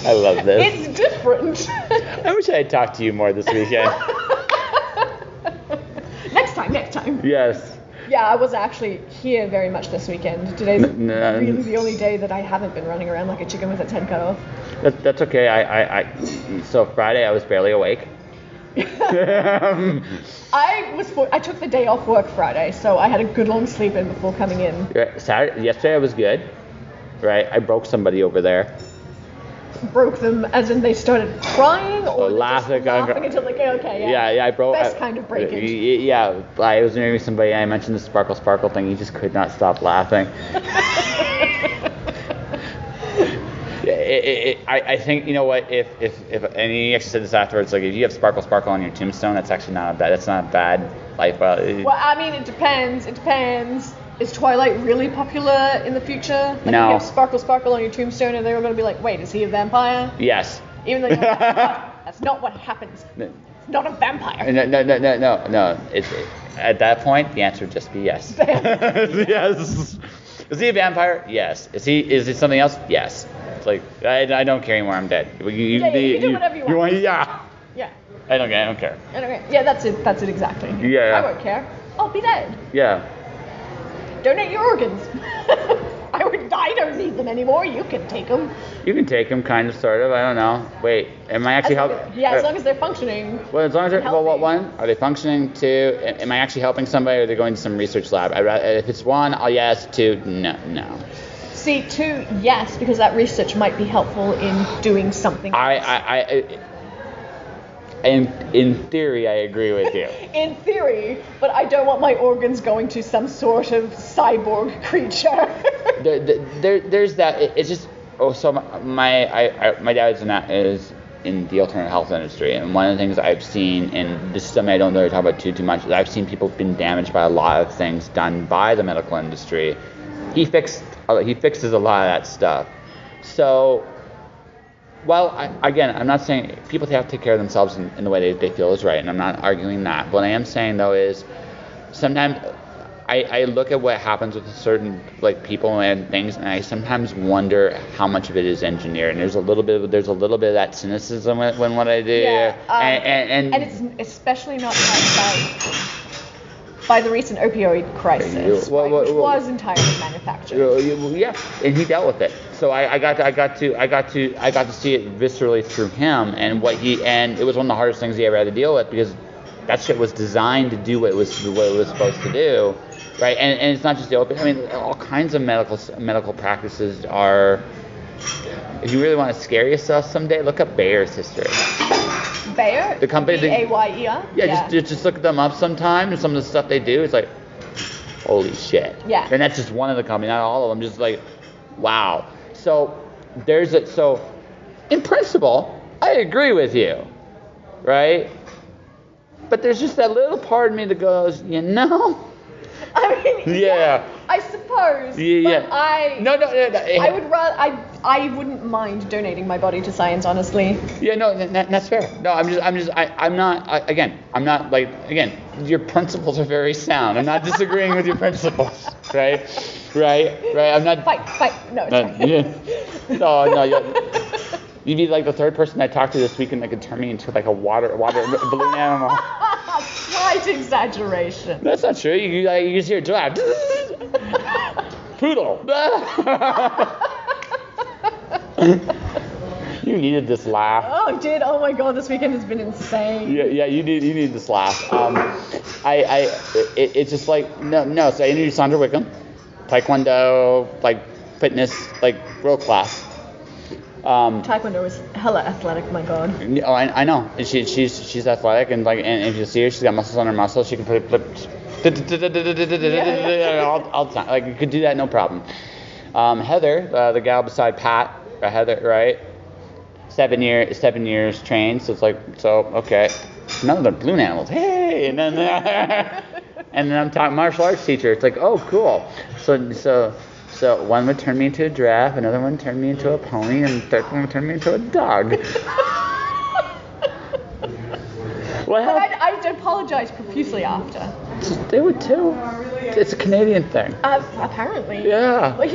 I love this. it's different. I wish I had talked to you more this weekend. Next time. Yes. Yeah, I was actually here very much this weekend. Today's No. really the only day that I haven't been running around like a chicken with its head cut off. That's okay. So Friday I was barely awake. I took the day off work Friday, so I had a good long sleep in before coming in. Yesterday I was good. Right, I broke somebody over there. Broke them, as in they started crying, or they laughing, just laughing until they go, okay, yeah. Yeah, I broke. Best kind of breakage. Yeah, I was interviewing somebody. I mentioned the sparkle thing. He just could not stop laughing. I think, you know what, if and he actually said this afterwards, like if you have sparkle on your tombstone, that's actually not a bad life. Well, I mean, it depends. Is Twilight really popular in the future? Like, No. if you have sparkle on your tombstone, and they were going to be like, wait, is he a vampire? Yes. Even though you're like, that's not what happens. It's not a vampire. No. At that point, the answer would just be yes. Yes. Is he a vampire? Yes. Is he something else? Yes. It's like, I don't care anymore. I'm dead. You do whatever you want. Yeah. Yeah. I don't care. Yeah, that's it exactly. Yeah. I won't care. I'll be dead. Yeah. Donate your organs. I don't need them anymore. You can take them. You can take them, kind of, sort of. I don't know. Wait, am I actually helping? Yeah, as long as they're functioning. Well, as long as they're, healthy. well, one, are they functioning? Two, am I actually helping somebody, or are they going to some research lab? If it's one, I'll yes. Two, no. See, two, yes, because that research might be helpful in doing something. In theory, I agree with you. In theory, but I don't want my organs going to some sort of cyborg creature. There's that. It's just. Oh, so my dad is in the alternative health industry, and one of the things I've seen, and this is something I don't really talk about too much, is I've seen people have been damaged by a lot of things done by the medical industry. He fixes a lot of that stuff. So. Well, I'm not saying people have to take care of themselves in the way they feel is right, and I'm not arguing that. What I am saying, though, is sometimes I look at what happens with certain people and things, and I sometimes wonder how much of it is engineered. And there's a little bit of that cynicism when what I do. Yeah, and it's especially not caused by the recent opioid crisis, which was entirely manufactured. Yeah, and he dealt with it. So I got to see it viscerally through him, and it was one of the hardest things he ever had to deal with, because that shit was designed to do what it was supposed to do, right? And it's not just the opioid. I mean, all kinds of medical practices are. If you really want to scare yourself someday, look up Bayer's history. Bayer? The company. Bayer? Yeah, just look them up sometime, and some of the stuff they do is like, holy shit. Yeah. And that's just one of the companies, not all of them. Just like, wow. So in principle, I agree with you, right? But there's just that little part of me that goes, I mean, yeah. I suppose. Yeah. But No. I would rather. I wouldn't mind donating my body to science, honestly. Yeah, no, that's fair. No, I'm not your principles are very sound. I'm not disagreeing with your principles, right? I'm not. Fight. No. No. You'd be like the third person I talked to this weekend that could turn me into like a water balloon animal. Slight exaggeration. That's not true. You just hear giraffe. Poodle. You needed this laugh. Oh, I did. Oh my god, this weekend has been insane. Yeah, you need this laugh. It's just like no. So I introduced Sandra Wickham, Taekwondo, fitness, world class. Taekwondo is hella athletic, my god. Oh, I know. She's athletic, and if you see her, she's got muscles on her muscles. She can flip all the time. You could do that, no problem. Heather, the gal beside Pat, Heather, right? 7 years trained. So it's like, okay, none of the balloon animals. Hey, and then and then I'm talking martial arts teacher. It's like, oh, cool. So one would turn me into a giraffe, another one turned me into a pony, and the third one would turn me into a dog. But I'd apologize profusely after. They would too. It's a Canadian thing. Apparently. Yeah. Well,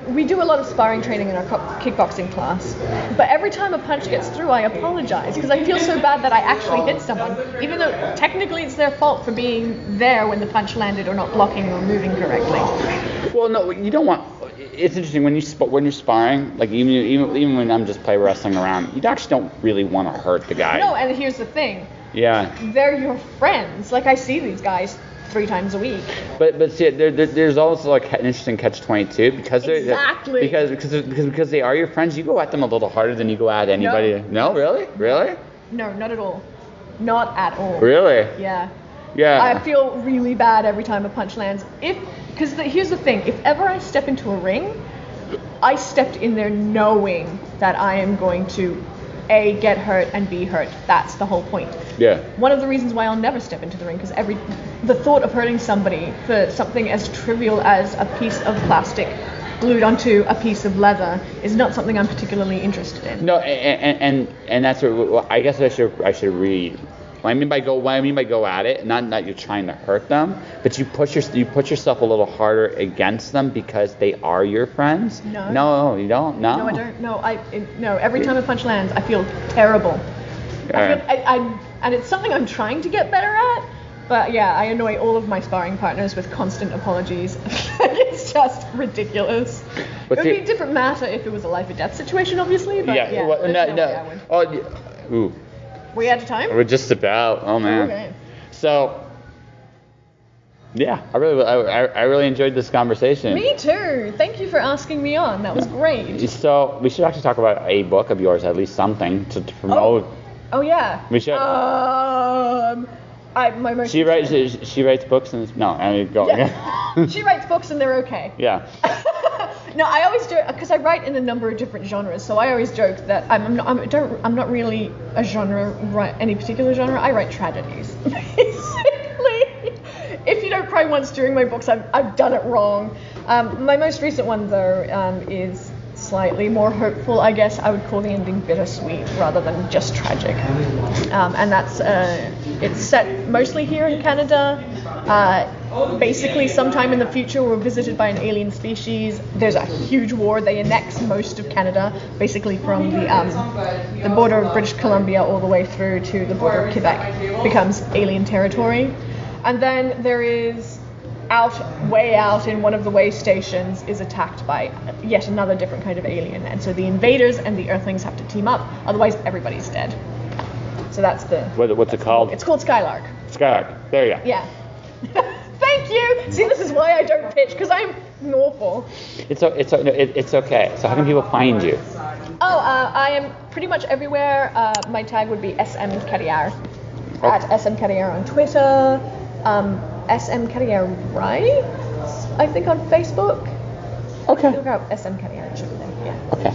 we do a lot of sparring training in our kickboxing class, but every time a punch gets through, I apologize because I feel so bad that I actually hit someone, even though technically it's their fault for being there when the punch landed or not blocking or moving correctly. Well, no, you don't want. It's interesting when you're sparring, like even when I'm just play wrestling around, you actually don't really want to hurt the guy. No, and here's the thing. Yeah. They're your friends. Like I see these guys 3 times a week. But see, there's also like an interesting catch-22 because they're exactly because they are your friends. You go at them a little harder than you go at anybody. No, really? No, not at all. Not at all. Really? Yeah. Yeah. I feel really bad every time a punch lands. Here's the thing. If ever I step into a ring, I stepped in there knowing that I am going to A, get hurt, and B, hurt. That's the whole point. Yeah. One of the reasons why I'll never step into the ring, because the thought of hurting somebody for something as trivial as a piece of plastic glued onto a piece of leather is not something I'm particularly interested in. No, and that's what I guess I should read. What I mean by go at it, not that you're trying to hurt them, but you push yourself a little harder against them because they are your friends. No, you don't. No, I don't. No, every time a punch lands, I feel terrible. And it's something I'm trying to get better at. But yeah, I annoy all of my sparring partners with constant apologies. It's just ridiculous. It would be a different matter if it was a life or death situation, obviously. But yeah, no. Oh, ooh. We out of time? We're just about. Oh man. Okay. So, yeah, I really enjoyed this conversation. Me too. Thank you for asking me on. That was great. So we should actually talk about a book of yours, at least something to promote. Oh yeah. We should. She writes books and no, I mean go. Yeah. She writes books and they're okay. Yeah. No, I always joke because I write in a number of different genres, so I always joke that I'm not really a genre, any particular genre. I write tragedies, basically. If you don't cry once during my books, I've done it wrong. My most recent one though is slightly more hopeful, I guess. I would call the ending bittersweet rather than just tragic. And that's it's set mostly here in Canada. Basically, sometime in the future, we're visited by an alien species. There's a huge war. They annex most of Canada, basically from the border of British Columbia all the way through to the border of Quebec. Becomes alien territory. And then there is way out in one of the way stations is attacked by yet another different kind of alien. And so the invaders and the Earthlings have to team up. Otherwise, everybody's dead. So that's the... What's it called? It's called Skylark. Skylark. There you go. Yeah. Thank you. See, this is why I don't pitch, because I'm awful. It's okay. So how can people find you? I am pretty much everywhere. My tag would be SM Carriere. At SM Carriere on Twitter. SM Carriere Writes, I think, on Facebook. Okay. Look out SM Carriere, it should be there. Yeah. Okay.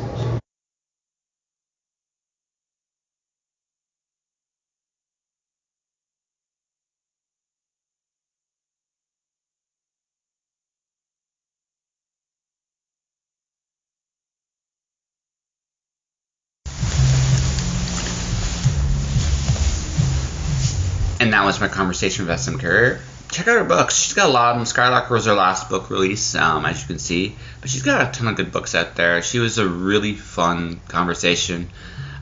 And that was my conversation with SM Carriere. Check out her books. She's got a lot of them. Skylark was her last book release, as you can see. But she's got a ton of good books out there. She was a really fun conversation.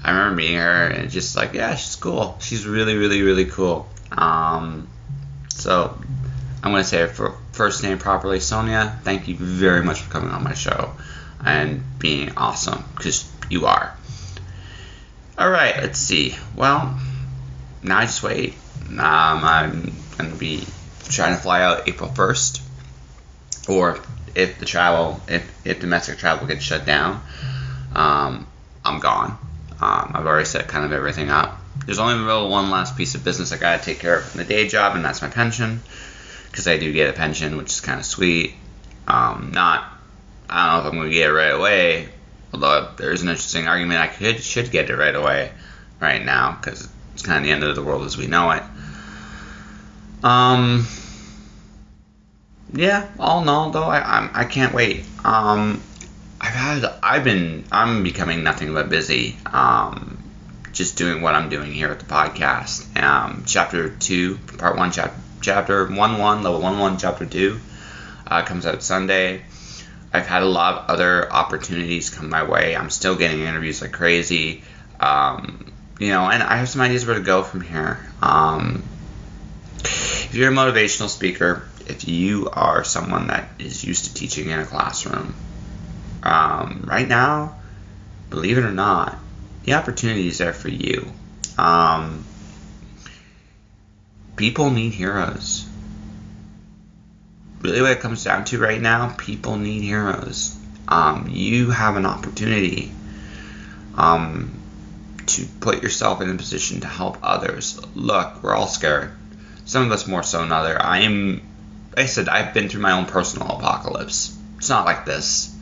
I remember meeting her and just like, yeah, she's cool. She's really, really, really cool. So I'm going to say her first name properly. Sonia, thank you very much for coming on my show and being awesome, because you are. All right, let's see. Well, now I just wait. I'm going to be trying to fly out April 1st, or if domestic travel gets shut down, I'm gone. I've already set kind of everything up. There's only really one last piece of business I got to take care of from the day job, and that's my pension, because I do get a pension, which is kind of sweet. I don't know if I'm going to get it right away, Although there's an interesting argument I should get it right away, right now, because it's kind of the end of the world as we know it. Yeah, all in all, though, I can't wait. I'm becoming nothing but busy. Just doing what I'm doing here at the podcast. Chapter 2, part 1, chapter 1, level 1, chapter 2, comes out Sunday. I've had a lot of other opportunities come my way. I'm still getting interviews like crazy. And I have some ideas where to go from here. If you're a motivational speaker, if you are someone that is used to teaching in a classroom, right now, believe it or not, the opportunity is there for you. People need heroes. Really what it comes down to right now, people need heroes. You have an opportunity to put yourself in a position to help others. Look, we're all scared. Some of us more so than others. I've been through my own personal apocalypse. It's not like this,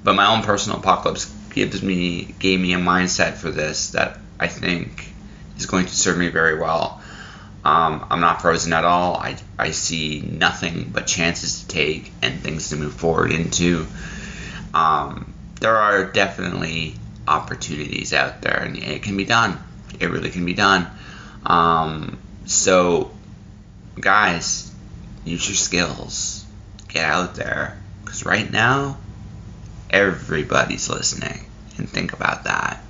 but my own personal apocalypse gave me a mindset for this that I think is going to serve me very well. I'm not frozen at all. I see nothing but chances to take and things to move forward into. There are definitely opportunities out there, and it can be done. It really can be done. So, guys, use your skills. Get out there. Because right now, everybody's listening. And think about that.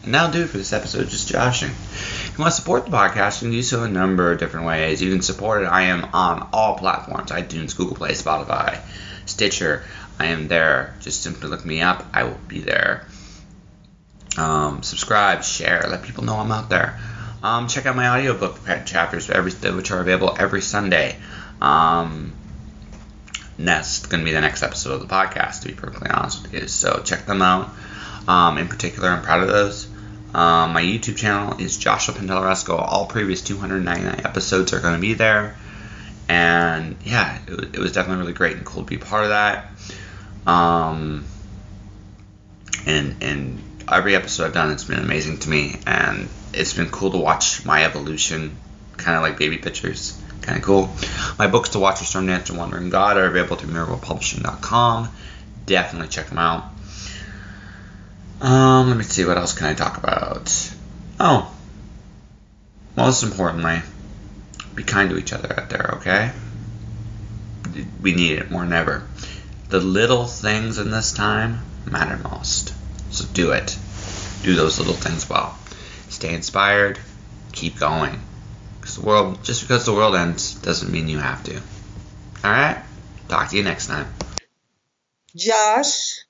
And that'll do it for this episode of Just Joshing. If you want to support the podcast, you can do so in a number of different ways. You can support it. I am on all platforms. iTunes, Google Play, Spotify, Stitcher. I am there. Just simply look me up. I will be there. Subscribe, share, let people know I'm out there. Check out my audiobook chapters, which are available every Sunday. That's going to be the next episode of the podcast, to be perfectly honest with you. So check them out. In particular, I'm proud of those. My YouTube channel is Joshua Pendelarasco. All previous 299 episodes are going to be there. And yeah, it was definitely really great and cool to be part of that. And every episode I've done, it's been amazing to me. And it's been cool to watch my evolution, kind of like baby pictures. Kind of cool. My books to watch are Storm Dance and Wandering God are available through miraclepublishing.com. Definitely check them out. Let me see, what else can I talk about? Oh, most importantly, be kind to each other out there, okay? We need it more than ever. The little things in this time matter most. So do it. Do those little things well. Stay inspired. Keep going. Just because the world ends doesn't mean you have to. Alright? Talk to you next time. Josh.